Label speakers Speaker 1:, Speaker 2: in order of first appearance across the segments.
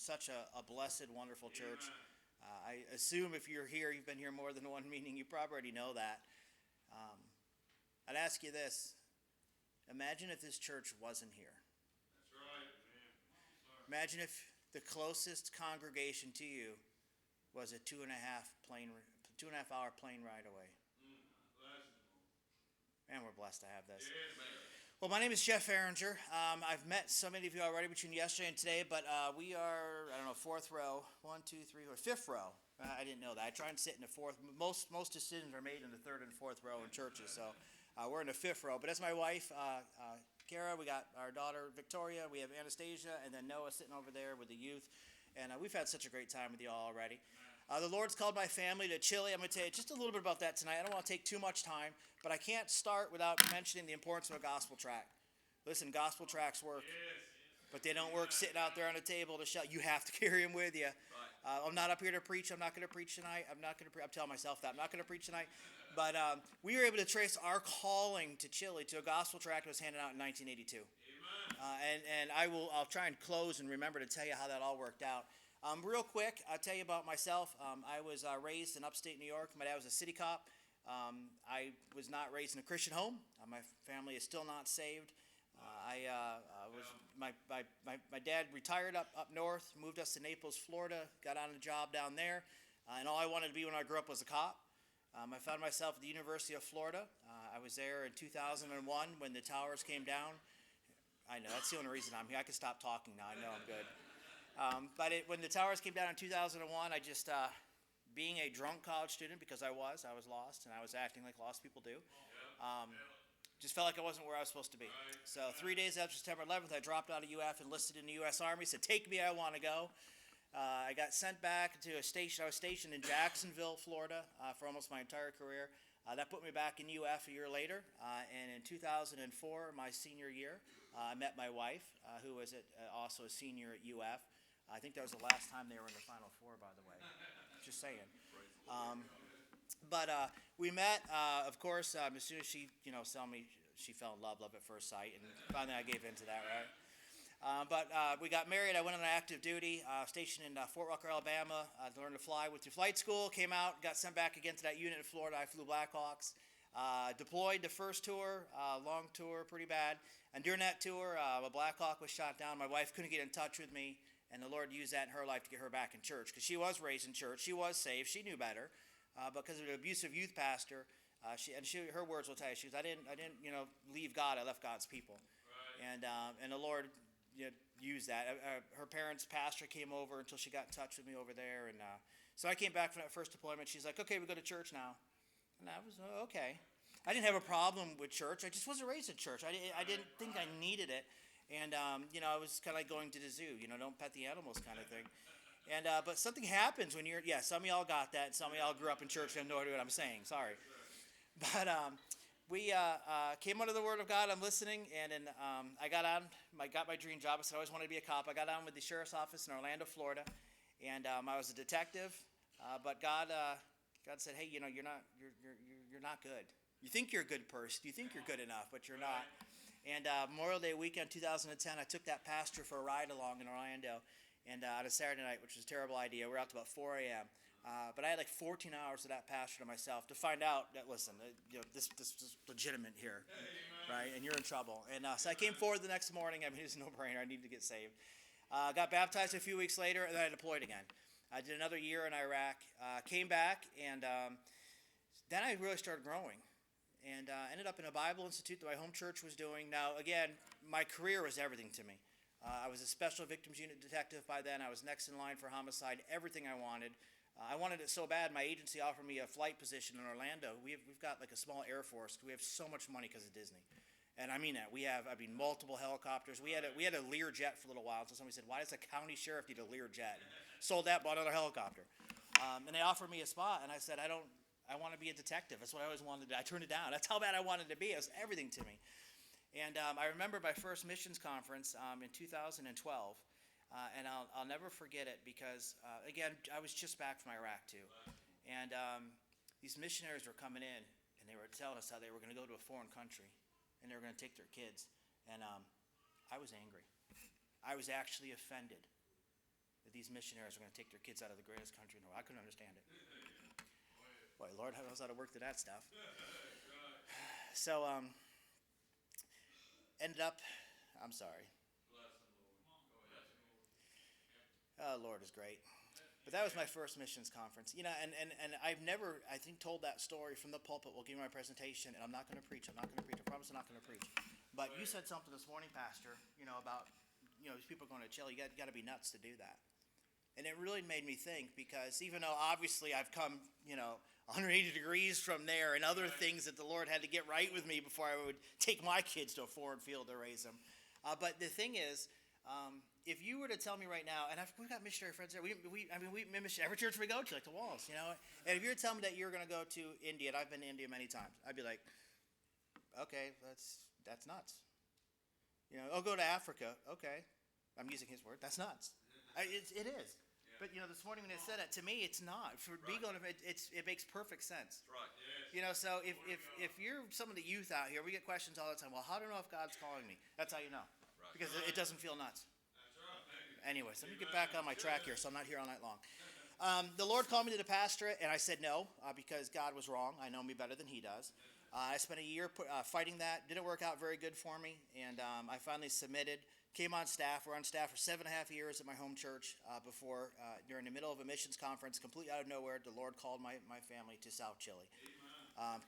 Speaker 1: such a blessed, wonderful church. I assume if you're here, you've been here more than one meeting, you probably already know that. Um, I'd ask you this. Imagine if this church wasn't here.
Speaker 2: That's right, man.
Speaker 1: Imagine if the closest congregation to you was a 2.5 hour plane ride away. Man, we're blessed to have this. Well, my name is Jeff Fahringer. I've met so many of you already between yesterday and today, but we are, fourth row. 1, 2, 3, or fifth row. I didn't know that. I try and sit in the fourth. Most decisions are made in the third and fourth row in churches, so we're in the fifth row. But that's my wife, Kara. We got our daughter, Victoria. We have Anastasia, and then Noah sitting over there with the youth. And we've had such a great time with you all already. The Lord's called my family to Chile. I'm going to tell you just a little bit about that tonight. I don't want to take too much time, but I can't start without mentioning the importance of a gospel tract. Listen, gospel tracts work, but they don't work sitting out there on a table to shout. You have to carry them with you. I'm not up here to preach. I'm not going to preach tonight. I'm telling myself that. I'm not going to preach tonight. But we were able to trace our calling to Chile to a gospel tract that was handed out in 1982. And I'll try and close and remember to tell you how that all worked out. Real quick, I'll tell you about myself. I was raised in upstate New York. My dad was a city cop. I was not raised in a Christian home. My family is still not saved. My dad retired up north, moved us to Naples, Florida, got on a job down there, and all I wanted to be when I grew up was a cop. I found myself at the University of Florida. I was there in 2001 when the towers came down. I know, that's the only reason I'm here. I can stop talking now. I know I'm good. When the towers came down in 2001, I just, being a drunk college student, because I was lost, and I was acting like lost people do, just felt like I wasn't where I was supposed to be. So 3 days after September 11th, I dropped out of UF, enlisted in the U.S. Army, said, take me, I want to go. I got sent back to a station. I was stationed in Jacksonville, Florida, for almost my entire career. That put me back in UF a year later, and in 2004, my senior year, I met my wife, who was also a senior at UF. I think that was the last time they were in the Final Four, by the way. Just saying. But we met, of course, as soon as she, saw me, she fell in love at first sight, and finally I gave in to that, right? But we got married. I went on active duty, stationed in Fort Rucker, Alabama, learned to fly with through flight school, came out, got sent back again to that unit in Florida. I flew Blackhawks. Deployed the first tour, long tour, pretty bad. And during that tour, a Black Hawk was shot down. My wife couldn't get in touch with me, and the Lord used that in her life to get her back in church, because she was raised in church. She was saved. She knew better. Because of an abusive youth pastor, her words will tell you, she goes, I didn't, leave God. I left God's people. Right. And the Lord used that. Her parents' pastor came over until she got in touch with me over there. And so I came back from that first deployment. She's like, okay, we go to church now. And I was, okay. I didn't have a problem with church. I just wasn't raised in church. I didn't think I needed it. And, I was kind of like going to the zoo, don't pet the animals kind of thing. And but something happens when some of y'all got that. Some of y'all grew up in church and have no idea what I'm saying. Sorry. But we came under the Word of God. I'm listening. And then I got my dream job. I said I always wanted to be a cop. I got on with the sheriff's office in Orlando, Florida. And I was a detective. But God said, hey, you're not good. You think you're a good person. You think you're good enough, but you're not. And Memorial Day weekend 2010, I took that pastor for a ride along in Orlando. And on a Saturday night, which was a terrible idea. We were out to about 4 a.m. But I had like 14 hours of that pastor to myself to find out that, listen, this is legitimate here, right? And you're in trouble. And so I came forward the next morning. I mean, it was a no-brainer. I needed to get saved. Got baptized a few weeks later, and then I deployed again. I did another year in Iraq, came back, and then I really started growing. And ended up in a Bible institute that my home church was doing. Now, again, my career was everything to me. I was a special victims unit detective by then. I was next in line for homicide, everything I wanted. I wanted it so bad, my agency offered me a flight position in Orlando. We've got like a small Air Force. We have so much money because of Disney. And I mean that. We have, multiple helicopters. We had a Lear jet for a little while. So somebody said, why does a county sheriff need a Lear jet? Sold that, bought another helicopter. And they offered me a spot, and I said, I want to be a detective. That's what I always wanted to do. I turned it down. That's how bad I wanted to be. It was everything to me. And I remember my first missions conference in 2012, and I'll never forget it because, again, I was just back from Iraq too. And these missionaries were coming in, and they were telling us how they were going to go to a foreign country, and they were going to take their kids. And I was angry. I was actually offended that these missionaries are going to take their kids out of the greatest country in the world. I couldn't understand it. Boy, Lord knows how to work through that stuff. So, ended up, I'm sorry. Oh, Lord is great. But that was my first missions conference. You know, and I've never, I think, told that story from the pulpit. We'll give you my presentation, and I'm not going to preach. I promise I'm not going to preach. But you said something this morning, Pastor, about, these people going to Chile. You got to be nuts to do that. And it really made me think, because even though obviously I've come, 180 degrees from there and other things that the Lord had to get right with me before I would take my kids to a foreign field to raise them. But the thing is, if you were to tell me right now, and we've got missionary friends there. We every church we go to, like the Walls, And if you were to tell me that you're going to go to India, and I've been to India many times, I'd be like, okay, that's nuts. I'll go to Africa. Okay, I'm using his word. That's nuts. It is. Yeah. But this morning when they said it to me, it's not. For me going to it makes perfect sense.
Speaker 2: That's right. Yes.
Speaker 1: So if you're some of the youth out here, we get questions all the time. Well, how do I know if God's calling me? That's how you know, because it doesn't feel nuts. Anyways, let me get back on my track here, so I'm not here all night long. The Lord called me to the pastorate, and I said no, because God was wrong. I know me better than he does. I spent a year fighting that. Didn't work out very good for me, and I finally submitted, came on staff. We're on staff for 7.5 years at my home church before, during the middle of a missions conference, completely out of nowhere, the Lord called my family to South Chile.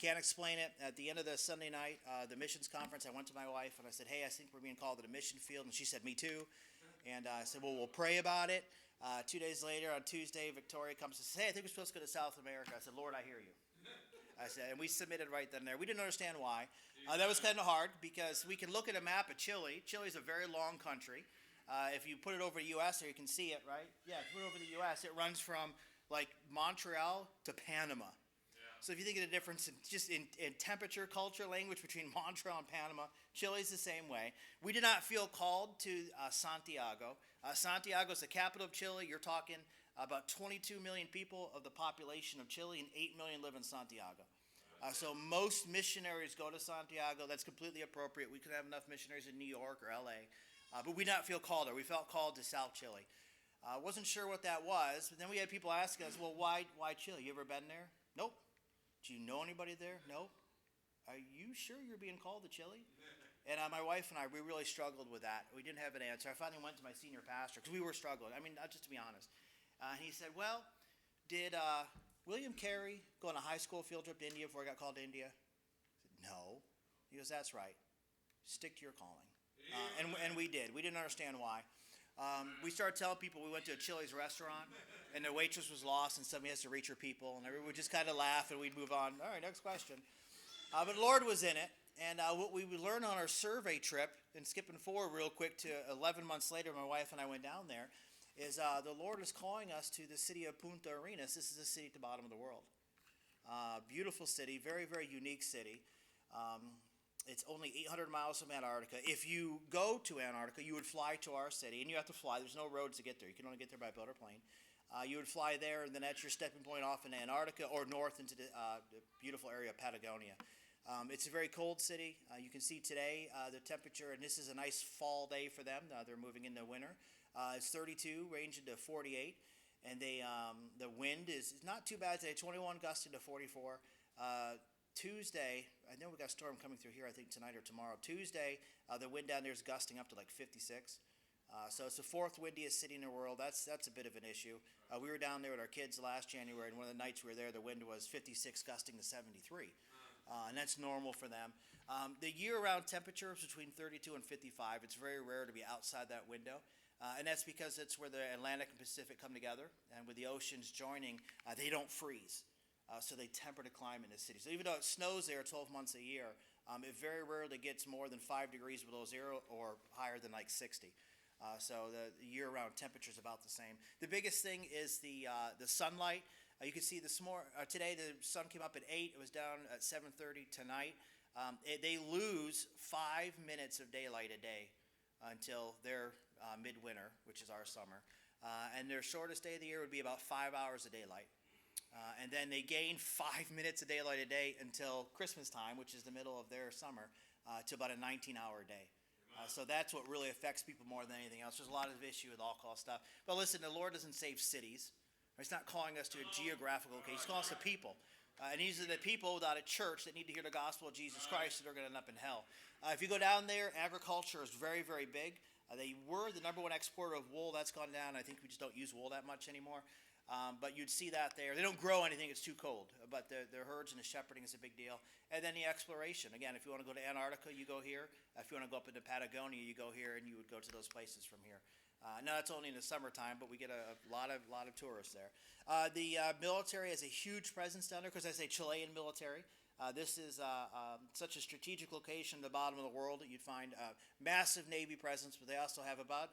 Speaker 1: Can't explain it. At the end of the Sunday night, the missions conference, I went to my wife, and I said, hey, I think we're being called to the mission field, and she said, me too. And I said, well, we'll pray about it. 2 days later, on Tuesday, Victoria comes and says, hey, I think we're supposed to go to South America. I said, Lord, I hear you. I said, and we submitted right then and there. We didn't understand why. That was kind of hard, because we can look at a map of Chile. Chile is a very long country. If you put it over the U.S., there you can see it, right? Yeah, if you put it over the U.S., it runs from, like, Montreal to Panama. So if you think of the difference in temperature, culture, language between Montreal and Panama, Chile's the same way. We did not feel called to Santiago. Santiago is the capital of Chile. You're talking about 22 million people of the population of Chile, and 8 million live in Santiago. So most missionaries go to Santiago. That's completely appropriate. We could have enough missionaries in New York or L.A., but we did not feel called there. We felt called to South Chile. Wasn't sure what that was, but then we had people ask us, well, why Chile? You ever been there? Nope. Do you know anybody there? Nope. Are you sure you're being called to Chile? And my wife and I, we really struggled with that. We didn't have an answer. I finally went to my senior pastor, because we were struggling. Just to be honest. And he said, well, did William Carey go on a high school field trip to India before he got called to India? I said, no. He goes, that's right. Stick to your calling. And we did. We didn't understand why. We started telling people we went to a Chili's restaurant, and the waitress was lost, and somebody has to reach her people, and everyone would just kind of laugh, and we'd move on. All right, next question. But the Lord was in it, and what we would learn on our survey trip, and skipping forward real quick to 11 months later, my wife and I went down there, is the Lord is calling us to the city of Punta Arenas. This is a city at the bottom of the world. Beautiful city, very, very unique city. It's only 800 miles from Antarctica. If you go to Antarctica, you would fly to our city, and you have to fly. There's no roads to get there. You can only get there by boat or plane. You would fly there, and then that's your stepping point off into Antarctica or north into the beautiful area of Patagonia. It's a very cold city. You can see today the temperature, and this is a nice fall day for them. They're moving into winter. It's 32, ranging to 48, and the wind is not too bad today, 21 gusting to 44. Tuesday, I know we got a storm coming through here, I think tonight or tomorrow. Tuesday, the wind down there is gusting up to like 56. So it's the fourth windiest city in the world. That's a bit of an issue. We were down there with our kids last January, and one of the nights we were there, the wind was 56 gusting to 73. And that's normal for them. The year-round temperature is between 32 and 55. It's very rare to be outside that window. And that's because it's where the Atlantic and Pacific come together. And with the oceans joining, they don't freeze. So they temper the climate in the city. So even though it snows there 12 months a year, it very rarely gets more than 5 degrees below zero or higher than like 60. So the year-round temperature is about the same. The biggest thing is the sunlight. You can see today the sun came up at 8. It was down at 7:30 tonight. They lose 5 minutes of daylight a day until their midwinter, which is our summer. And their shortest day of the year would be about 5 hours of daylight. And then they gain 5 minutes of daylight a day until Christmas time, which is the middle of their summer, to about a 19-hour day. So that's what really affects people more than anything else. There's a lot of issue with alcohol stuff. But listen, the Lord doesn't save cities. He's not calling us to a geographical location. He's calling us to people. And these are the people without a church that need to hear the gospel of Jesus Christ that are going to end up in hell. If you go down there, agriculture is very, very big. They were the number one exporter of wool. That's gone down. I think we just don't use wool that much anymore. But you'd see that there. They don't grow anything. It's too cold. But their herds and the shepherding is a big deal. And then the exploration. Again, if you want to go to Antarctica, you go here. If you want to go up into Patagonia, you go here, and you would go to those places from here. Now, it's only in the summertime, but we get a lot of tourists there. The military has a huge presence down there, because I say Chilean military. This is such a strategic location at the bottom of the world that you'd find massive Navy presence, but they also have about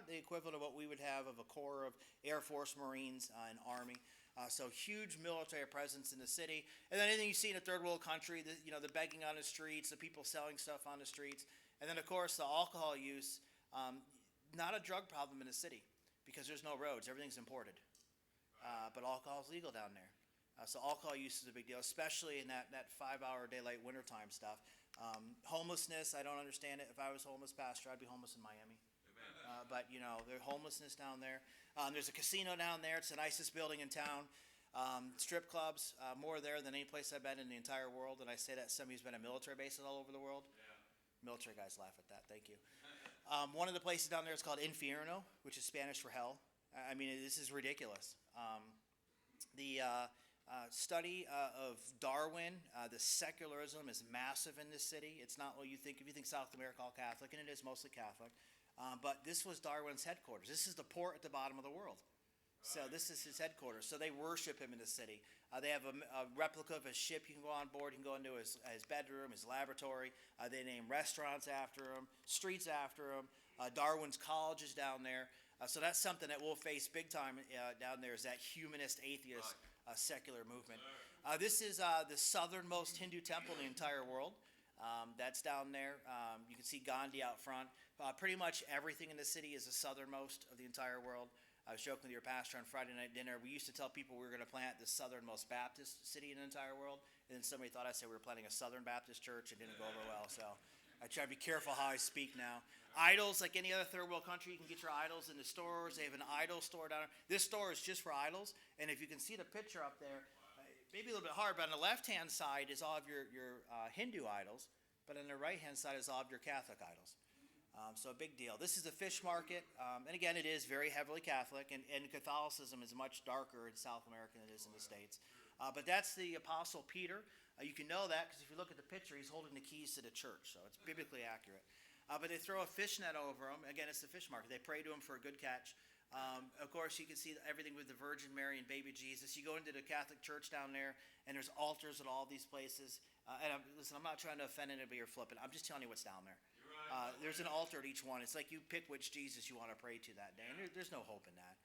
Speaker 1: the equivalent of what we would have of a corps of Air Force, Marines, and Army. So huge military presence in the city. And then anything you see in a third world country, the begging on the streets, the people selling stuff on the streets. And then, of course, the alcohol use. Not a drug problem in the city because there's no roads. Everything's imported. But alcohol is legal down there. So alcohol use is a big deal, especially in that 5-hour daylight wintertime stuff. Homelessness, I don't understand it. If I was homeless pastor, I'd be homeless in Miami. But, there's homelessness down there. There's a casino down there. It's the nicest building in town. Strip clubs, more there than any place I've been in the entire world. And I say that somebody who's been at military bases all over the world. Yeah. Military guys laugh at that. Thank you. One of the places down there is called Infierno, which is Spanish for hell. I mean, this is ridiculous. The study of Darwin, the secularism is massive in this city. It's not what you think. If you think South America all Catholic, and it is mostly Catholic, but this was Darwin's headquarters. This is the port at the bottom of the world. So this is his headquarters. So they worship him in the city. They have a replica of his ship. You can go on board. You can go into his bedroom, his laboratory. They name restaurants after him, streets after him. Darwin's College is down there. So that's something that we'll face big time down there, is that humanist, atheist, secular movement. This is the southernmost Hindu temple in the entire world. That's down there. You can see Gandhi out front. Pretty much everything in the city is the southernmost of the entire world. I was joking with your pastor on Friday night dinner. We used to tell people we were going to plant the southernmost Baptist city in the entire world. And then somebody thought I said we were planting a Southern Baptist church. It didn't go over well. So I try to be careful how I speak now. Idols, like any other third world country, you can get your idols in the stores. They have an idol store down there. This store is just for idols. And if you can see the picture up there, maybe a little bit hard, but on the left-hand side is all of your Hindu idols. But on the right-hand side is all of your Catholic idols. So a big deal. This is a fish market, and again, it is very heavily Catholic, and Catholicism is much darker in South America than it is in the States. But that's the Apostle Peter. You can know that because if you look at the picture, he's holding the keys to the church, so it's biblically accurate. But they throw a fish net over him. Again, it's the fish market. They pray to him for a good catch. Of course, you can see everything with the Virgin Mary and baby Jesus. You go into the Catholic Church down there, and there's altars at all these places. Listen, I'm not trying to offend anybody or flip it. I'm just telling you what's down there. There's an altar at each one. It's like you pick which Jesus you want to pray to that day, and there's no hope in that.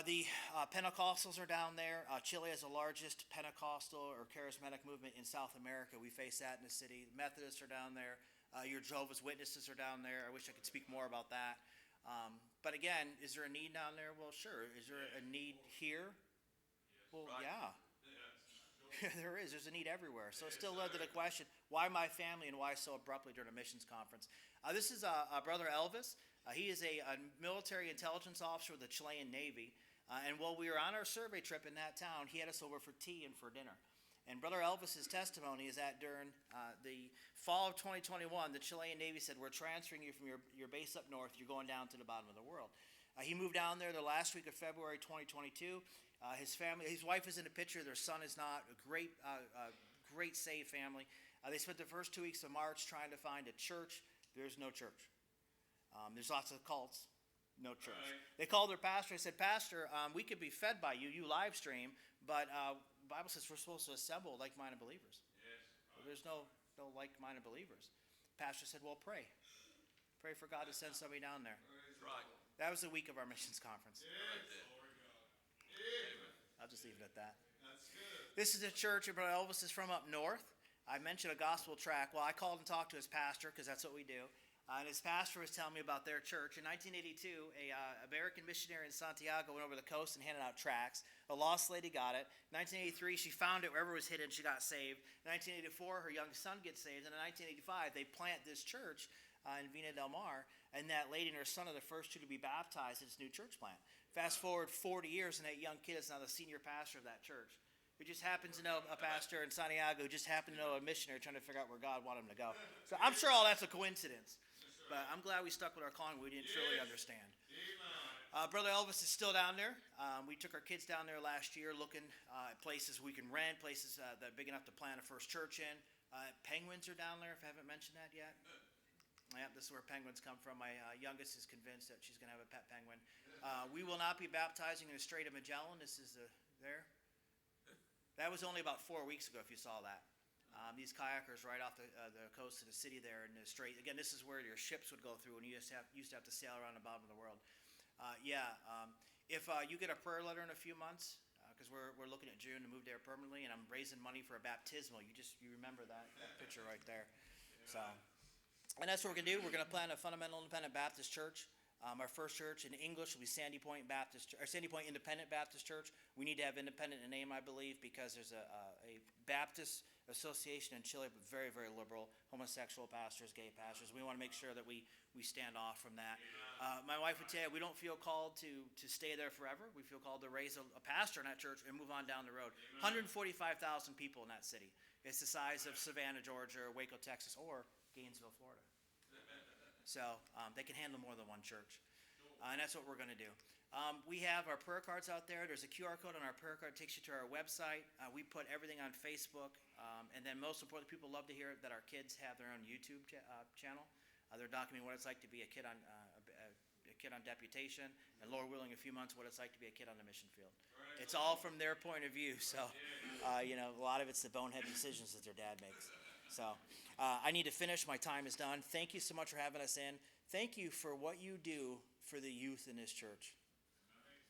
Speaker 1: The Pentecostals are down there. Chile has the largest Pentecostal or charismatic movement in South America. We face that in the city. The Methodists are down there. Your Jehovah's Witnesses are down there. I wish I could speak more about that. But again, is there a need down there? Well, sure. Is there a need here? Well, yeah. There is. There's a need everywhere. So it still led to the question, why my family and why so abruptly during a missions conference? This is Brother Elvis. He is a military intelligence officer with the Chilean Navy. And while we were on our survey trip in that town, he had us over for tea and for dinner. And Brother Elvis's testimony is that during the fall of 2021, the Chilean Navy said, we're transferring you from your base up north. You're going down to the bottom of the world. He moved down there the last week of February 2022. His family, his wife is in the picture. Their son is not. A great saved family. They spent the first 2 weeks of March trying to find a church. There's no church. There's lots of cults. No church. Right. They called their pastor and said, Pastor, we could be fed by you. You live stream, but the Bible says we're supposed to assemble like-minded believers. Yes. Well, there's no like-minded believers. Pastor said, well, pray. Pray for God to send somebody down there.
Speaker 2: Right.
Speaker 1: That was the week of our missions conference.
Speaker 2: Yes.
Speaker 1: I'll just leave it at that.
Speaker 2: That's good.
Speaker 1: This is a church where Brother Elvis is from up north. I mentioned a gospel tract. Well, I called and talked to his pastor because that's what we do. And his pastor was telling me about their church. In 1982, an American missionary in Santiago went over the coast and handed out tracts. A lost lady got it. In 1983, she found it wherever it was hidden. She got saved. In 1984, her young son gets saved. And in 1985, they plant this church in Vina Del Mar, and that lady and her son are the first two to be baptized in this new church plant. Fast forward 40 years, and that young kid is now the senior pastor of that church, who just happens to know a pastor in Santiago, who just happened to know a missionary trying to figure out where God wanted him to go. So I'm sure all that's a coincidence, but I'm glad we stuck with our calling. We didn't truly understand. Brother Elvis is still down there. We took our kids down there last year looking at places we can rent, places that are big enough to plant a first church in. Penguins are down there, if I haven't mentioned that yet. Yeah, this is where penguins come from. My youngest is convinced that she's going to have a pet penguin. We will not be baptizing in the Strait of Magellan. This is there. That was only about 4 weeks ago, if you saw that. These kayakers right off the coast of the city there in the strait. Again, this is where your ships would go through when you used to have to sail around the bottom of the world. If you get a prayer letter in a few months, because we're looking at June to move there permanently, and I'm raising money for a baptismal, you remember that picture right there. So, and that's what we're gonna do. We're gonna plant a fundamental independent Baptist church. Our first church in English will be Sandy Point Independent Baptist Church. We need to have independent in name, I believe, because there's a Baptist association in Chile, but very, very liberal, homosexual pastors, gay pastors. We want to make sure that we stand off from that. My wife would tell you, we don't feel called to stay there forever. We feel called to raise a pastor in that church and move on down the road. 145,000 people in that city. It's the size of Savannah, Georgia, or Waco, Texas, or Gainesville, Florida. So they can handle more than one church. And that's what we're going to do. We have our prayer cards out there. There's a QR code on our prayer card that takes you to our website. We put everything on Facebook. And then most importantly, people love to hear that our kids have their own YouTube channel. They're documenting what it's like to be a kid on deputation, and Lord willing, a few months, what it's like to be a kid on the mission field. It's all from their point of view. So, a lot of it's the bonehead decisions that their dad makes. So I need to finish. My time is done. Thank you so much for having us in. Thank you for what you do for the youth in this church.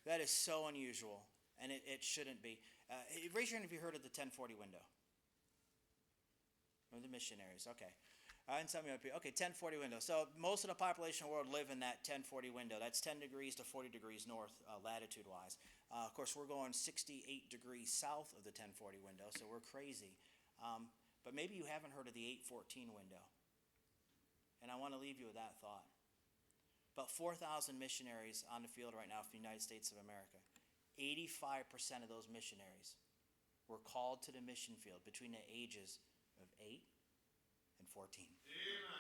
Speaker 1: That is so unusual, and it shouldn't be. Raise your hand if you heard of the 1040 window. Or the missionaries, okay. And some of you up here. Okay, 1040 window. So most of the population of the world live in that 1040 window. That's 10 degrees to 40 degrees north, latitude-wise. Of course, we're going 68 degrees south of the 1040 window, so we're crazy. But maybe you haven't heard of the 814 window. And I want to leave you with that thought. About 4,000 missionaries on the field right now for the United States of America. 85% of those missionaries were called to the mission field between the ages of 8 and 14.
Speaker 2: Amen.